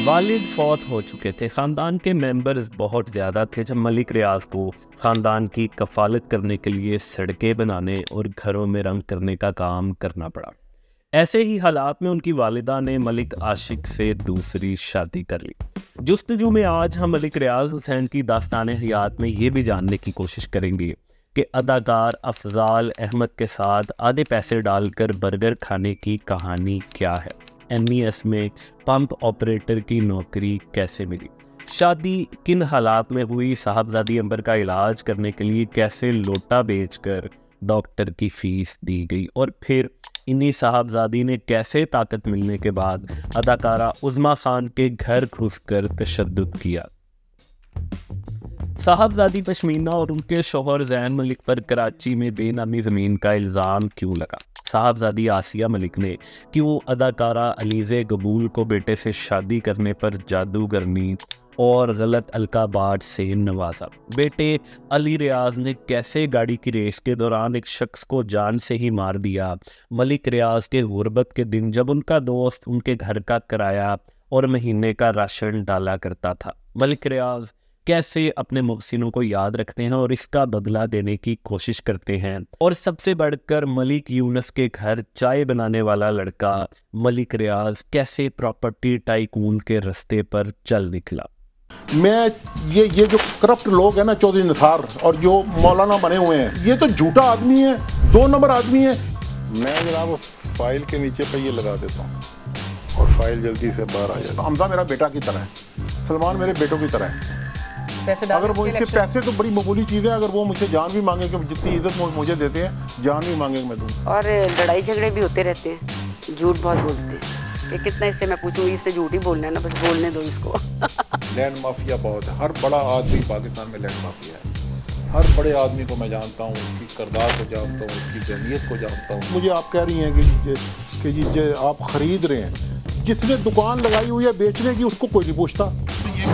वालिद फौत हो चुके थे। ख़ानदान के मेंबर्स बहुत ज़्यादा थे जब मलिक रियाज़ को ख़ानदान की कफ़ालत करने के लिए सड़कें बनाने और घरों में रंग करने का काम करना पड़ा। ऐसे ही हालात में उनकी वालिदा ने मलिक आशिक से दूसरी शादी कर ली। जुस्तजू में आज हम मलिक रियाज़ हुसैन की दास्तान हयात में ये भी जानने की कोशिश करेंगे कि अदाकार अफजाल अहमद के साथ आधे पैसे डालकर बर्गर खाने की कहानी क्या है, MES में पंप ऑपरेटर की नौकरी कैसे मिली, शादी किन हालात में हुई, साहबजादी अंबर का इलाज करने के लिए कैसे लोटा बेचकर डॉक्टर की फीस दी गई और फिर इन्हीं साहबजादी ने कैसे ताकत मिलने के बाद अदाकारा उज़्मा खान के घर घुसकर तशद्दुद किया। साहबजादी पश्मीना और उनके शौहर जैन मलिक पर कराची में बेनामी ज़मीन का इल्ज़ाम क्यों लगा। साहबजादी आसिया मलिक ने क्यों अदाकारा अलीज़े कबूल को बेटे से शादी करने पर जादूगरनी और गलत अलकाबात से नवाजा। बेटे अली रियाज ने कैसे गाड़ी की रेस के दौरान एक शख्स को जान से ही मार दिया। मलिक रियाज के गुर्बत के दिन जब उनका दोस्त उनके घर का किराया और महीने का राशन डाला करता था। मलिक रियाज कैसे अपने मुहसिनों को याद रखते हैं और इसका बदला देने की कोशिश करते हैं। और सबसे बढ़कर मलिक यूनुस के घर चाय बनाने वाला लड़का मलिक रियाज कैसे प्रॉपर्टी टाइकून के रास्ते पर चल निकला। मैं ये जो करप्ट लोग हैं ना, चौधरी निसार और जो मौलाना बने हुए हैं, ये तो झूठा आदमी है, 2 नंबर आदमी है। मैं जनाब फाइल के नीचे पे ये लगा देता हूँ और फाइल जल्दी से बाहर आ जाता है। हमजा मेरा बेटा की तरह है, सलमान मेरे बेटों की तरह है। अगर वो इनके पैसे तो बड़ी मामूली चीज़ है, अगर वो मुझसे जान भी मांगे कि जितनी इज्जत मुझे देते हैं, जान भी मांगे मैं दूँ। और लड़ाई झगड़े भी होते रहते हैं, झूठ बहुत बोलते हैं कि कितना इससे मैं पूछूंगी, इससे झूठ ही बोलना है ना, बस बोलने दो इसको। लैंड माफिया बहुत है, हर बड़ा आदमी पाकिस्तान में लैंड माफिया है। हर बड़े आदमी को मैं जानता हूँ, उसकी किरदार को जानता हूँ, उसकी जहनीत को जानता हूँ। मुझे आप कह रही हैं कि जी आप खरीद रहे हैं, जिसने दुकान लगाई हुई है बेचने की उसको कोई नहीं पूछता। तो ये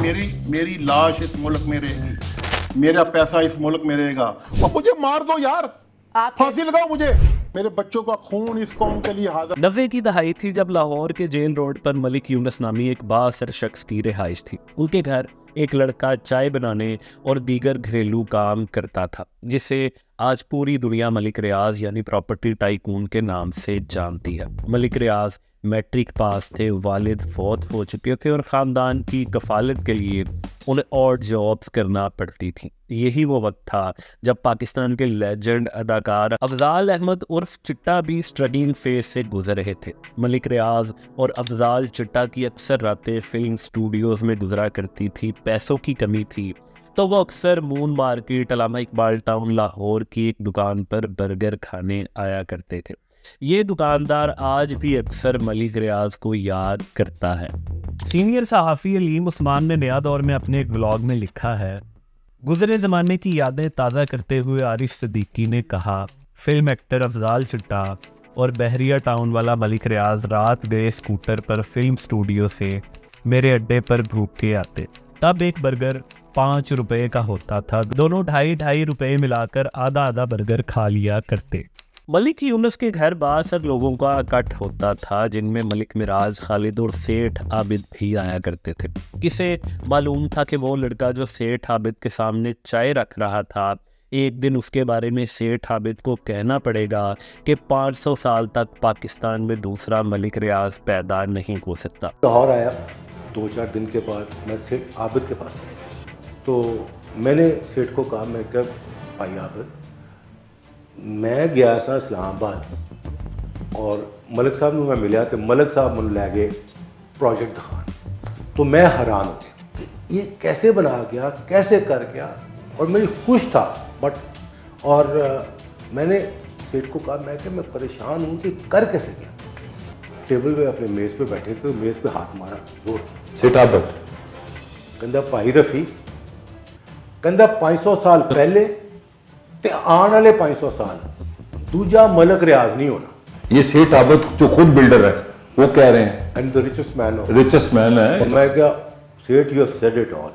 मेरी लाश इस मुल्क में रहेगी, मेरा पैसा इस मुल्क में रहेगा। और मुझे मार दो यार, फांसी लगाओ मुझे, मेरे बच्चों का खून इस कौम के लिए हाजिर। 90 की दहाई थी जब लाहौर के जेल रोड पर मलिक यूनुस नामी एक बाअसर शख्स की रिहाइश थी। उनके घर एक लड़का चाय बनाने और दीगर घरेलू काम करता था, जिसे आज पूरी दुनिया मलिक रियाज यानी प्रॉपर्टी टाइकून के नाम से जानती है। मलिक रियाज मैट्रिक पास थे, वालिद फौत हो चुके थे और ख़ानदान की कफ़ालत के लिए उन्हें और जॉब्स करना पड़ती थी। यही वो वक्त था जब पाकिस्तान के लेजेंड अदाकार अफजाल अहमद उर्फ चिट्टा भी स्ट्रगलिंग फेज से गुजर रहे थे। मलिक रियाज और अफजाल चिट्टा की अक्सर रातें फिल्म स्टूडियोज़ में गुजरा करती थी। पैसों की कमी थी तो वो अक्सर moon market, Allama Iqbal town Lahore की एक दुकान पर बर्गर खाने आया करते थे। ये दुकानदार आज भी अक्सर मलिक रियाज को याद करता है। सीनियर सहाफ़ी अलीम उस्मान ने नया दौर में अपने एक व्लॉग में लिखा है, गुज़रे ज़माने की यादें ताज़ा करते हुए आरिफ सिद्दीकी ने कहा, फिल्म एक्टर अफजाल चिट्टा और बहरिया टाउन वाला मलिक रियाज रात गए स्कूटर पर फिल्म स्टूडियो से मेरे अड्डे पर भूखे आते। तब एक बर्गर 5 रुपए का होता था, दोनों 2.5 रुपए मिलाकर आधा आधा बर्गर खा लिया करते। मलिक यूनुस के घर बासर लोगों का इकट्ठ होता था, जिनमें मलिक मिराज, खालिद और सेठ आबिद भी आया करते थे। किसे मालूम था कि वो लड़का जो सेठ आबिद के सामने चाय रख रहा था, एक दिन उसके बारे में सेठ आबिद को कहना पड़ेगा कि 500 साल तक पाकिस्तान में दूसरा मलिक रियाज पैदा नहीं हो सकता। लाहौर आया 2-4 दिन के बाद मैं सेठ आबिद के पास गया, तो मैंने सेठ को कहा, मैं क्या भाई आबिद, मैं गया था इस्लामाबाद और मलिक साहब ने मैं मिला तो मलिक साहब मुझे ले गए प्रोजेक्ट दिखाने। तो मैं हैरान हो गया, ये कैसे बना गया, कैसे कर गया, और मैं खुश था बट। और मैंने सेठ को कहा, मैं मैं परेशान हूँ कि कर कैसे गया। टेबल पे अपने मेज़ पे बैठे थे, मेज़ पे हाथ मारा जोर, सेठ आबिद कहंदा भाई रफ़ी, कहंदा 500 साल पहले ते आने वाले 500 साल दूजा मलिक रियाज नहीं होना। ये सेठ आबिद जो खुद बिल्डर है वो कह रहे हैं, एंड द रिचेस्ट मैन है। मैं क्या सेठ, you have said it all.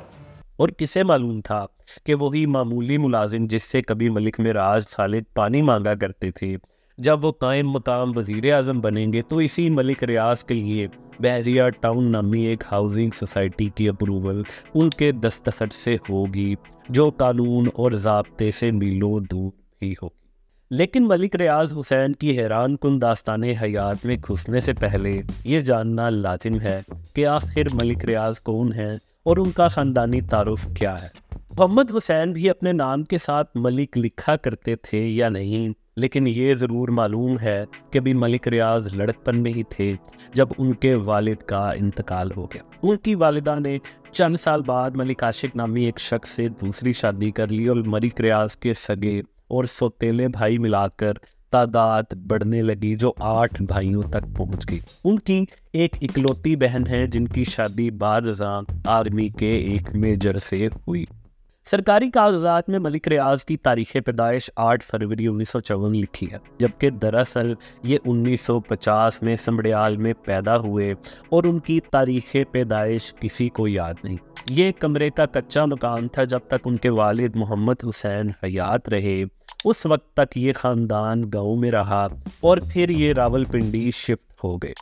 और किसे मालूम था कि वही मामूली मुलाजिम जिससे कभी मलिक मिराज खालिद पानी मांगा करते थे, जब वो कायम मकाम वज़ीर आज़म बनेंगे तो इसी मलिक रियाज के लिए बहरिया टाउन नामी एक हाउसिंग सोसाइटी की अप्रूवल उनके दस्तखत से होगी, जो कानून और ज़ाब्ते से मीलों दूर ही होगी। लेकिन मलिक रियाज हुसैन की हैरान कुन दास्ताने हयात में घुसने से पहले ये जानना लाजिम है कि आखिर मलिक रियाज कौन है और उनका ख़ानदानी तारुफ क्या है। मोहम्मद हुसैन भी अपने नाम के साथ मलिक लिखा करते थे या नहीं, लेकिन ये ज़रूर मालूम है कि भी मलिक रियाज लड़कपन में ही थे जब उनके वालिद का इंतकाल हो गया। उनकी वालिदा ने चंद साल बाद मलिक आशिक नामी एक शख्स से दूसरी शादी कर ली और मलिक रियाज के सगे और सौतेले भाई मिलाकर तादाद बढ़ने लगी, जो 8 भाइयों तक पहुंच गई। उनकी एक इकलौती बहन है जिनकी शादी बाद-अज़ां आर्मी के एक मेजर से हुई। सरकारी कागजात में मलिक रियाज की तारीख़ पैदाइश 8 फरवरी 1954 लिखी है, जबकि दरअसल ये 1950 में समड़ियाल में पैदा हुए और उनकी तारीख़ पैदाइश किसी को याद नहीं। ये कमरे का कच्चा मकान था जब तक उनके वालिद मोहम्मद हुसैन हयात रहे। उस वक्त तक ये ख़ानदान गाँव में रहा और फिर ये रावलपिंडी शिफ्ट हो गए।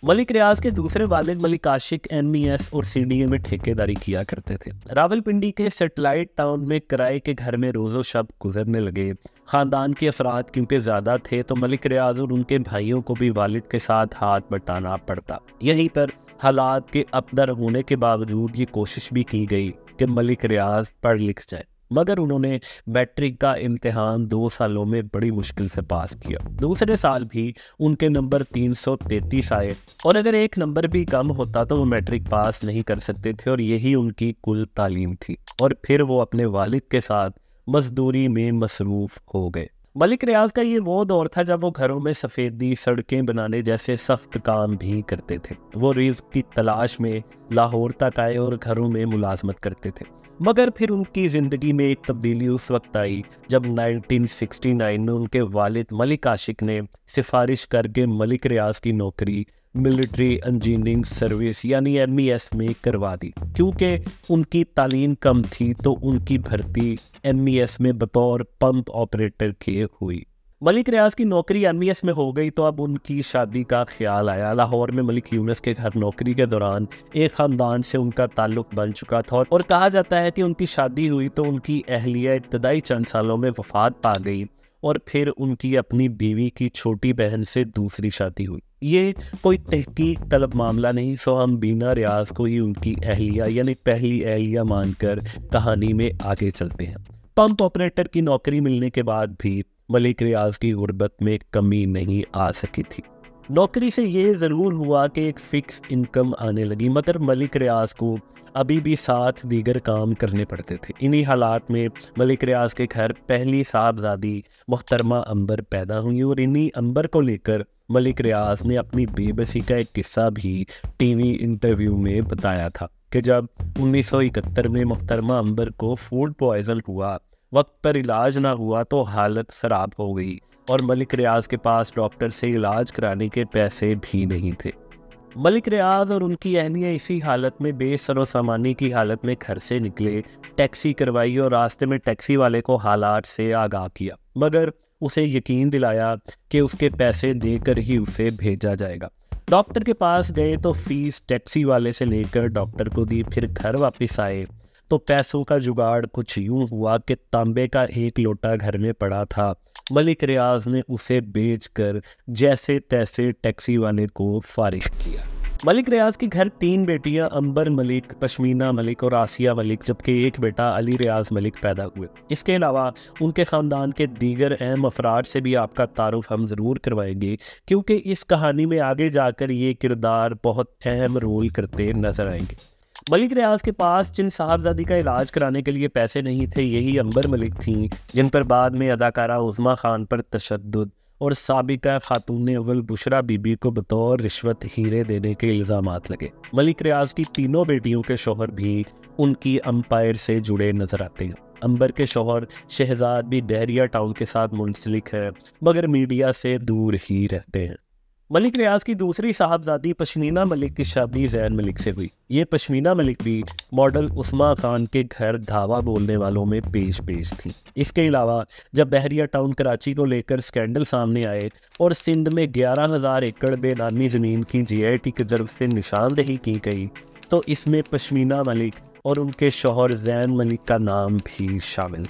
मलिक रियाज के दूसरे वालिद मलिक आशिक MES और CDA में ठेकेदारी किया करते थे। रावलपिंडी के सेटेलाइट टाउन में किराए के घर में रोज़ो शब गुजरने लगे। ख़ानदान के अफराद क्योंकि ज़्यादा थे तो मलिक रियाज और उनके भाइयों को भी वालिद के साथ हाथ बटाना पड़ता। यहीं पर हालात के अपदर होने के बावजूद ये कोशिश भी की गई कि मलिक रियाज पढ़ लिख जाए, मगर उन्होंने मैट्रिक का इम्तिहान 2 सालों में बड़ी मुश्किल से पास किया। दूसरे साल भी उनके नंबर 333 आए और अगर एक नंबर भी कम होता तो वो मैट्रिक पास नहीं कर सकते थे और यही उनकी कुल तालीम थी। और फिर वो अपने वालिद के साथ मजदूरी में मसरूफ़ हो गए। मलिक रियाज का ये वो दौर था जब वो घरों में सफ़ेदी, सड़कें बनाने जैसे सख्त काम भी करते थे। वो रिज़्क़ की तलाश में लाहौर तक आए और घरों में मुलाजमत करते थे, मगर फिर उनकी ज़िंदगी में एक तब्दीली उस वक्त आई जब 1969 में उनके वालिद मलिक आशिक ने सिफारिश करके मलिक रियाज की नौकरी मिलिट्री इंजीनियरिंग सर्विस यानी MES में करवा दी। क्योंकि उनकी तालीम कम थी तो उनकी भर्ती MES में बतौर पंप ऑपरेटर के हुई। मलिक रियाज की नौकरी MES में हो गई तो अब उनकी शादी का ख्याल आया। लाहौर में मलिक यूनुस के घर नौकरी के दौरान एक ख़ानदान से उनका ताल्लुक बन चुका था और कहा जाता है कि उनकी शादी हुई तो उनकी अहलिया इब्तदाई चंद सालों में वफ़ात पा गई और फिर उनकी अपनी बीवी की छोटी बहन से दूसरी शादी हुई। ये कोई तहकीक तलब मामला नहीं, सो हम बीना रियाज को ही उनकी अहलिया यानी पहली अहलिया मानकर कहानी में आगे चलते हैं। पंप ऑपरेटर की नौकरी मिलने के बाद भी मलिक रियाज की गुर्बत में कमी नहीं आ सकी थी। नौकरी से ये ज़रूर हुआ कि एक फ़िक्स इनकम आने लगी, मगर मलिक रियाज को अभी भी 7 दीगर काम करने पड़ते थे। इन्हीं हालात में मलिक रियाज के घर पहली साहबजादी मोहतरमा अंबर पैदा हुई और इन्हीं अंबर को लेकर मलिक रियाज ने अपनी बेबसी का एक किस्सा भी टीवी इंटरव्यू में बताया था कि जब 1971 में मोहतरमा अंबर को फूड पॉइजन हुआ, वक्त पर इलाज ना हुआ तो हालत ख़राब हो गई और मलिक रियाज के पास डॉक्टर से इलाज कराने के पैसे भी नहीं थे। मलिक रियाज और उनकी अहलिया इसी हालत में बेसरो सामानी की हालत में घर से निकले, टैक्सी करवाई और रास्ते में टैक्सी वाले को हालात से आगाह किया, मगर उसे यकीन दिलाया कि उसके पैसे देकर ही उसे भेजा जाएगा। डॉक्टर के पास गए तो फीस टैक्सी वाले से लेकर डॉक्टर को दी। फिर घर वापस आए तो पैसों का जुगाड़ कुछ यूं हुआ कि तांबे का एक लोटा घर में पड़ा था। मलिक रियाज ने उसे बेचकर जैसे तैसे टैक्सी वाले को फारिग किया। मलिक रियाज के घर 3 बेटियां अंबर मलिक, पश्मीना मलिक और आसिया मलिक, जबकि एक बेटा अली रियाज मलिक पैदा हुए। इसके अलावा उनके ख़ानदान के दीगर अहम अफराद से भी आपका तारुफ हम ज़रूर करवाएंगे, क्योंकि इस कहानी में आगे जाकर ये किरदार बहुत अहम रोल करते नजर आएंगे। मलिक रियाज के पास जिन साहबजादी का इलाज कराने के लिए पैसे नहीं थे, यही अंबर मलिक थीं, जिन पर बाद में अदाकारा उज़मा खान पर तशद्दुद और साबिका खातून अव्वल बुशरा बीबी को बतौर रिश्वत हीरे देने के इल्ज़ामात लगे। मलिक रियाज की 3 बेटियों के शौहर भी उनकी अंपायर से जुड़े नजर आते हैं। अंबर के शौहर शहजाद भी बहरिया टाउन के साथ मुंसलिक है, मगर मीडिया से दूर ही रहते हैं। मलिक रियाज की दूसरी साहबजादी पश्मीना मलिक की शादी जैन मलिक से हुई। ये पश्मीना मलिक भी मॉडल उस्मा खान के घर धावा बोलने वालों में पेश थी। इसके अलावा जब बहरिया टाउन कराची को लेकर स्कैंडल सामने आए और सिंध में 11,000 एकड़ बेनामी ज़मीन की GIT की तरफ से निशानदेही की गई, तो इसमें पश्मीना मलिक और उनके शौहर जैन मलिक का नाम भी शामिल।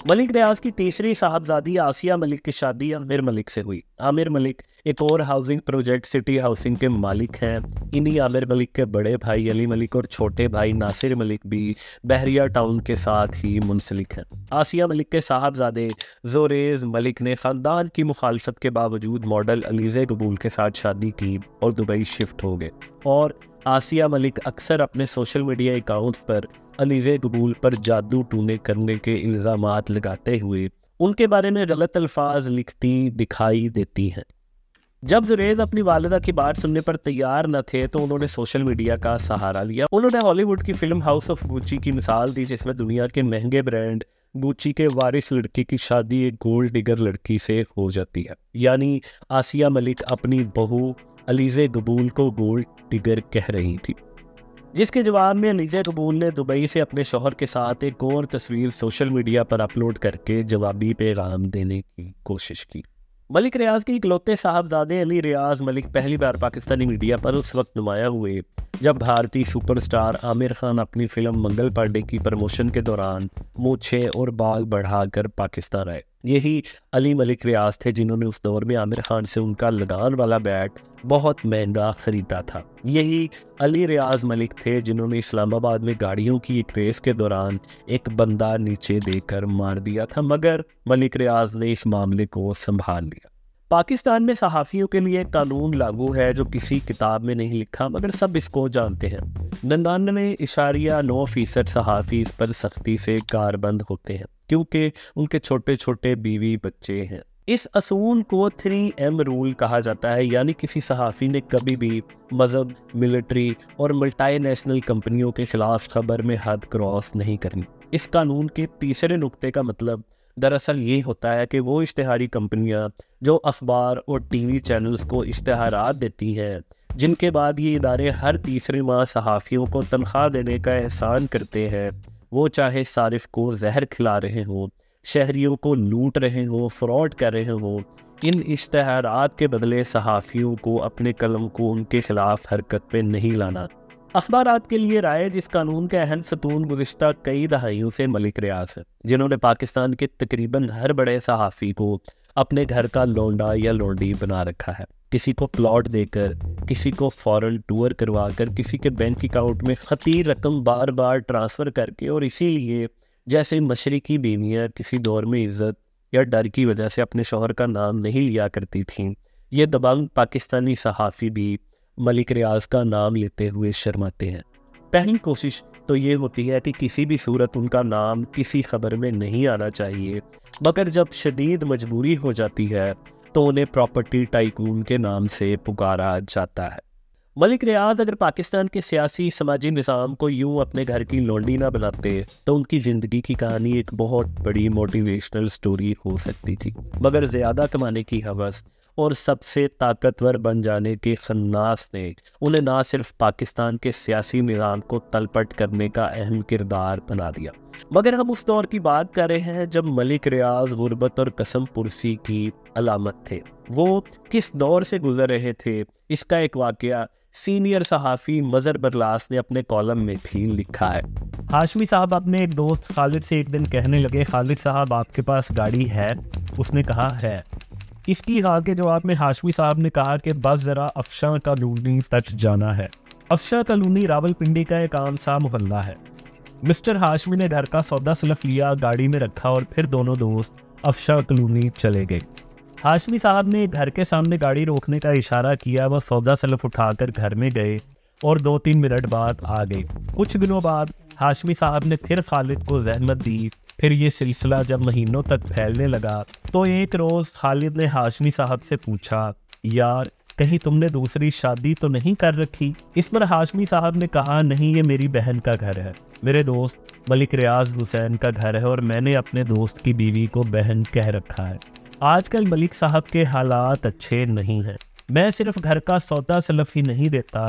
मलिक रियाज की तीसरी साहबजादी आसिया मलिक की शादी आमिर मलिक से हुई। आमिर मलिक एक और हाउसिंग प्रोजेक्ट सिटी हाउसिंग के मालिक हैं। इन्हीं आमिर मलिक के बड़े भाई अली मलिक और छोटे भाई नासिर मलिक भी बहरिया टाउन के साथ ही मुंसलिक हैं। आसिया मलिक के साहबजादे जोरेज मलिक ने ख़ानदान की मुखालफत के बावजूद मॉडल अलीज़े कबूल के साथ शादी की और दुबई शिफ्ट हो गए। और आसिया मलिक अक्सर अपने सोशल मीडिया अकाउंट्स पर अलीज़े कबूल पर जादू टूने करने के इल्ज़ामात लगाते हुए उनके बारे में गलत अल्फाज लिखती दिखाई देती हैं। जब जुरेज अपनी वालिदा की बात सुनने पर तैयार न थे तो उन्होंने सोशल मीडिया का सहारा लिया। उन्होंने हॉलीवुड की फिल्म हाउस ऑफ गुच्ची की मिसाल दी, जिसमें दुनिया के महंगे ब्रांड गुच्ची के वारिस लड़की की शादी एक गोल्ड डिगर लड़की से हो जाती है। यानी आसिया मलिक अपनी बहू अलीज़े कबूल को गोल्ड डिगर कह रही थी, जिसके जवाब में अलीज़े कबूल ने दुबई से अपने शौहर के साथ एक और तस्वीर सोशल मीडिया पर अपलोड करके जवाबी पैगाम देने की कोशिश की। मलिक रियाज के इकलौते साहबजादे अली रियाज मलिक पहली बार पाकिस्तानी मीडिया पर उस वक्त नुमाया हुए जब भारतीय सुपरस्टार आमिर खान अपनी फिल्म मंगल पांडे की प्रमोशन के दौरान मूछें और बाल बढ़ाकर पाकिस्तान आए। यही अली मलिक रियाज थे जिन्होंने उस दौर में आमिर खान से उनका लगान वाला बैट बहुत महंगा खरीदा था। यही अली रियाज मलिक थे जिन्होंने इस्लामाबाद में गाड़ियों की एक रेस के दौरान एक बंदा नीचे देकर मार दिया था, मगर मलिक रियाज ने इस मामले को संभाल लिया। पाकिस्तान में सहाफ़ियों के लिए कानून लागू है जो किसी किताब में नहीं लिखा, मगर सब इसको जानते हैं। 99.9% सहाफ़ी इस पर सख्ती से कारबंद होते हैं क्योंकि उनके छोटे छोटे बीवी बच्चे हैं। इस असूल को 3M रूल कहा जाता है, यानी किसी सहाफ़ी ने कभी भी मज़हब, मिलिट्री और मल्टीनेशनल कंपनियों के खिलाफ खबर में हद क्रॉस नहीं करनी। इस कानून के तीसरे नुक्ते का मतलब दरअसल ये होता है कि वो इश्तिहारी कंपनियां जो अखबार और टीवी चैनल्स को इश्तिहारात देती हैं, जिनके बाद ये इदारे हर तीसरे माह सहाफ़ियों को तनख्वाह देने का एहसान करते हैं, वो चाहे सारिफ को जहर खिला रहे हों, शहरियों को लूट रहे हों, फ्रॉड कर रहे हों, इन इश्तिहारात के बदले सहाफ़ियों को अपने कलम को उनके खिलाफ हरकत में नहीं लाना। अखबारात के लिए राय जिस कानून के अहम सतून गुज़िश्ता कई दहाइयों से मलिक रियाज है, जिन्होंने पाकिस्तान के तकरीबन हर बड़े सहाफ़ी को अपने घर का लौंडा या लौंडी बना रखा है। किसी को प्लॉट देकर, किसी को फॉरेन टूर करवाकर, किसी के बैंक अकाउंट में खती रकम बार बार ट्रांसफ़र करके, और इसीलिए जैसे मशरिकी बीवियाँ किसी दौर में इज़्ज़त या डर की वजह से अपने शौहर का नाम नहीं लिया करती थीं, ये दबंग पाकिस्तानी सहाफ़ी भी मलिक रियाज का नाम लेते हुए शर्माते हैं। पहली कोशिश तो ये होती है कि किसी भी सूरत उनका नाम किसी खबर में नहीं आना चाहिए, मगर जब शदीद मजबूरी हो जाती है तो उन्हें प्रॉपर्टी टाइकून के नाम से पुकारा जाता है। मलिक रियाज अगर पाकिस्तान के सियासी समाजी निज़ाम को यूं अपने घर की लौंडी ना बनाते तो उनकी ज़िंदगी की कहानी एक बहुत बड़ी मोटिवेशनल स्टोरी हो सकती थी, मगर ज़्यादा कमाने की हवस और सबसे ताकतवर बन जाने के खन्नास ने उन्हें ना सिर्फ पाकिस्तान के सियासी निज़ाम को तलपट करने का अहम किरदार बना दिया, मगर हम उस दौर की बात कर रहे हैं जब मलिक रियाज गुर्बत और कसम पुरसी की अलामत थे। वो किस दौर से गुजर रहे थे, इसका एक वाकया सीनियर सहाफ़ी मज़हर बरलास ने अपने कॉलम में भी लिखा है। हाशमी साहब अपने एक दोस्त खालिद से एक दिन कहने लगे, खालिद साहब आपके पास गाड़ी है? उसने कहा है। इसकी हाँ के जवाब में हाशमी साहब ने कहा कि बस ज़रा अफशां कॉलोनी तक जाना है। अफशां कॉलोनी रावलपिंडी का एक आम सा मोहल्ला है। मिस्टर हाशमी ने घर का सौदा सलफ लिया, गाड़ी में रखा और फिर दोनों दोस्त अफशां कॉलोनी चले गए। हाशमी साहब ने घर के सामने गाड़ी रोकने का इशारा किया, वह सौदा सलफ उठाकर घर में गए और 2-3 मिनट बाद आ गए। कुछ दिनों बाद हाशमी साहब ने फिर खालिद को जहमत दी। फिर ये सिलसिला जब महीनों तक फैलने लगा तो एक रोज़ खालिद ने हाशमी साहब से पूछा, यार कहीं तुमने दूसरी शादी तो नहीं कर रखी? इस पर हाशमी साहब ने कहा, नहीं, ये मेरी बहन का घर है, मेरे दोस्त मलिक रियाज हुसैन का घर है और मैंने अपने दोस्त की बीवी को बहन कह रखा है। आजकल मलिक साहब के हालात अच्छे नहीं हैं। मैं सिर्फ घर का सौदा सलफ ही नहीं देता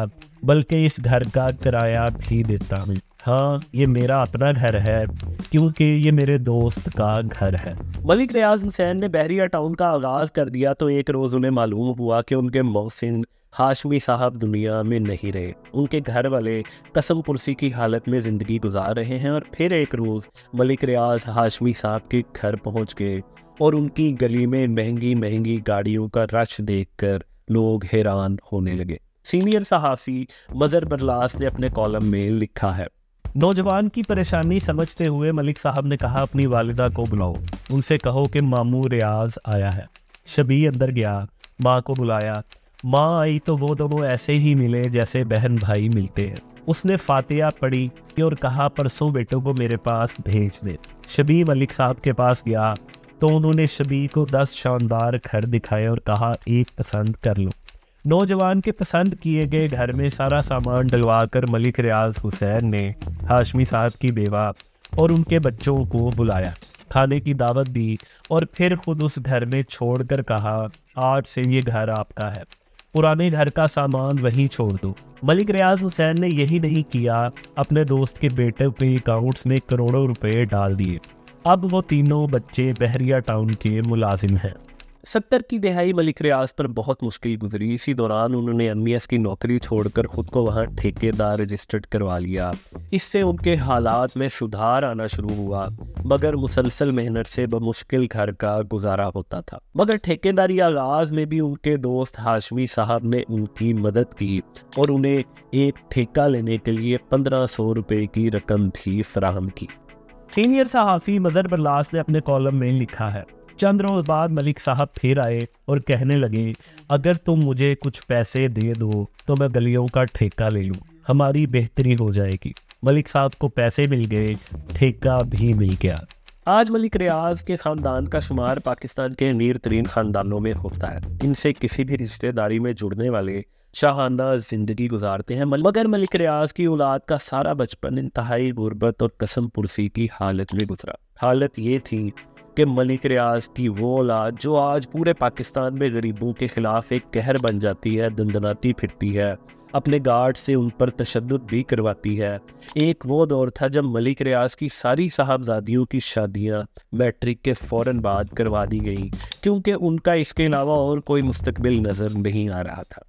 बल्कि इस घर का किराया भी देता हूँ। हाँ, ये मेरा अपना घर है क्योंकि ये मेरे दोस्त का घर है। मलिक रियाज हुसैन ने बहरिया टाउन का आगाज़ कर दिया तो एक रोज़ उन्हें मालूम हुआ कि उनके मोहसिन हाशमी साहब दुनिया में नहीं रहे। उनके घर वाले कसम पुरसी की हालत में ज़िंदगी गुजार रहे हैं। और फिर एक रोज़ मलिक रियाज हाशमी साहब के घर पहुंच गए और उनकी गली में महंगी महंगी गाड़ियों का रश देखकर लोग हैरान होने लगे। सीनियर सहाफ़ी मज़हर बरलास ने अपने कॉलम में लिखा है, नौजवान की परेशानी समझते हुए मलिक साहब ने कहा, अपनी वालिदा को बुलाओ, उनसे कहो कि मामू रियाज आया है। शबी अंदर गया, माँ को बुलाया। माँ आई तो वो दोनों ऐसे ही मिले जैसे बहन भाई मिलते हैं। उसने फातिहा पढ़ी और कहा, परसों बेटों को मेरे पास भेज दे। शबी मलिक साहब के पास गया तो उन्होंने शबी को 10 शानदार घर दिखाए और कहा, एक पसंद कर लो। नौजवान के पसंद किए गए घर में सारा सामान डलवा कर मलिक रियाज हुसैन ने हाशमी साहब की बेवा और उनके बच्चों को बुलाया, खाने की दावत दी और फिर खुद उस घर में छोड़कर कहा, आज से ये घर आपका है, पुराने घर का सामान वहीं छोड़ दो। मलिक रियाज हुसैन ने यही नहीं किया, अपने दोस्त के बेटे के अकाउंट्स में करोड़ों रुपए डाल दिए। अब वो तीनों बच्चे बहरिया टाउन के मुलाजिम हैं। 70 की दहाई मलिक रियाज पर बहुत मुश्किल गुजरी। इसी दौरान उन्होंने एमईएस की नौकरी छोड़कर खुद को वहां ठेकेदार रजिस्टर्ड करवा लिया। इससे उनके हालात में सुधार आना शुरू हुआ, मगर मुसलसल मेहनत से बमुश्किल घर का गुजारा होता था। मगर ठेकेदारी आगाज में भी उनके दोस्त हाशमी साहब ने उनकी मदद की और उन्हें एक ठेका लेने के लिए 1500 रुपए की रकम भी फराहम की। सीनियर सहाफ़ी मज़हर बरलास ने अपने कॉलम में लिखा है, चंद रोज बाद मलिक साहब फिर आए और कहने लगे, अगर तुम मुझे कुछ पैसे दे दो तो मैं गलियों का ठेका ले लूँ, हमारी बेहतरी हो जाएगी। मलिक साहब को पैसे मिल गए, ठेका भी मिल गया। आज मलिक रियाज के ख़ानदान का शुमार पाकिस्तान के अमीर तरीन ख़ानदानों में होता है। इनसे किसी भी रिश्तेदारी में जुड़ने वाले शाहाना ज़िंदगी गुजारते हैं। मगर मलिक रियाज की औलाद का सारा बचपन इंतहाई गुर्बत और कसम पुरसी की हालत में गुजरा। हालत ये थी कि मलिक रियाज की वो औलाद जो आज पूरे पाकिस्तान में गरीबों के खिलाफ एक कहर बन जाती है, दंदनाती फिरती है, अपने गार्ड से उन पर तशद्दुद भी करवाती है। एक वो दौर था जब मलिक रियाज की सारी साहबजादियों की शादियां मैट्रिक के फ़ौरन बाद करवा दी गई, क्योंकि उनका इसके अलावा और कोई मुस्तकबिल नज़र नहीं आ रहा था।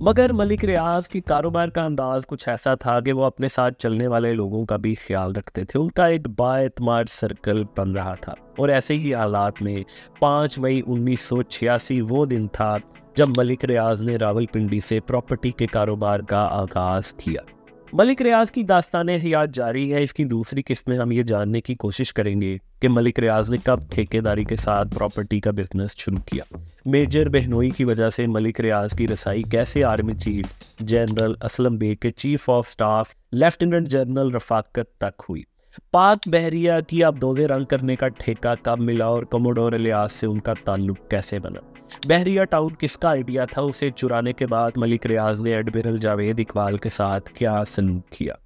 मगर मलिक रियाज की कारोबार का अंदाज कुछ ऐसा था कि वो अपने साथ चलने वाले लोगों का भी ख्याल रखते थे। उनका एक बाएतमाद सर्कल बन रहा था। और ऐसे ही हालात में 5 मई 1986 वो दिन था जब मलिक रियाज ने रावलपिंडी से प्रॉपर्टी के कारोबार का आगाज़ किया। मलिक रियाज की दास्तान हयात जारी है। इसकी दूसरी किस्त में हम ये जानने की कोशिश करेंगे कि मलिक रियाज ने कब ठेकेदारी के साथ प्रॉपर्टी का बिजनेस शुरू किया। मेजर बहनोई की वजह से मलिक रियाज की रसाई कैसे army chief general Aslam Beg के chief of staff lieutenant general Rafaqat तक हुई। पाक बहरिया की आबदोज़े रंग करने का ठेका कब मिला और कमोडोर इलियास से उनका ताल्लुक कैसे बना। बहरिया टाउन किसका आइडिया था, उसे चुराने के बाद मलिक रियाज ने एडमिरल जावेद इकबाल के साथ क्या सलूक किया।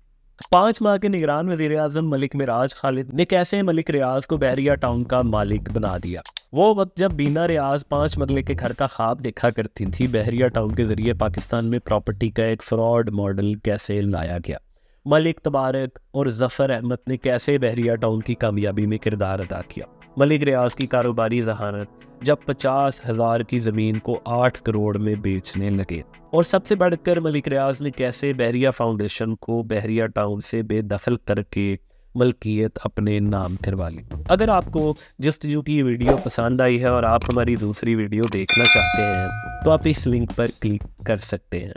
5 माह के निगरान वज़ीर आज़म मलिक मिराज खालिद ने कैसे मलिक रियाज को बहरिया टाउन का मालिक बना दिया। वो वक्त जब बीना रियाज 5 मरले के घर का ख्वाब देखा करती थी, बहरिया टाउन के जरिए पाकिस्तान में प्रॉपर्टी का एक फ्रॉड मॉडल कैसे लाया गया। मलिक तबारक और जफ़र अहमद ने कैसे बहरिया टाउन की कामयाबी में किरदार अदा किया। मलिक रियाज की कारोबारी जहानत जब 50,000 की ज़मीन को 8 करोड़ में बेचने लगे। और सबसे बढ़कर मलिक रियाज ने कैसे बहरिया फाउंडेशन को बहरिया टाउन से बेदखल करके मलकियत अपने नाम करवा ली। अगर आपको जस्तजू की वीडियो पसंद आई है और आप हमारी दूसरी वीडियो देखना चाहते हैं तो आप इस लिंक पर क्लिक कर सकते हैं।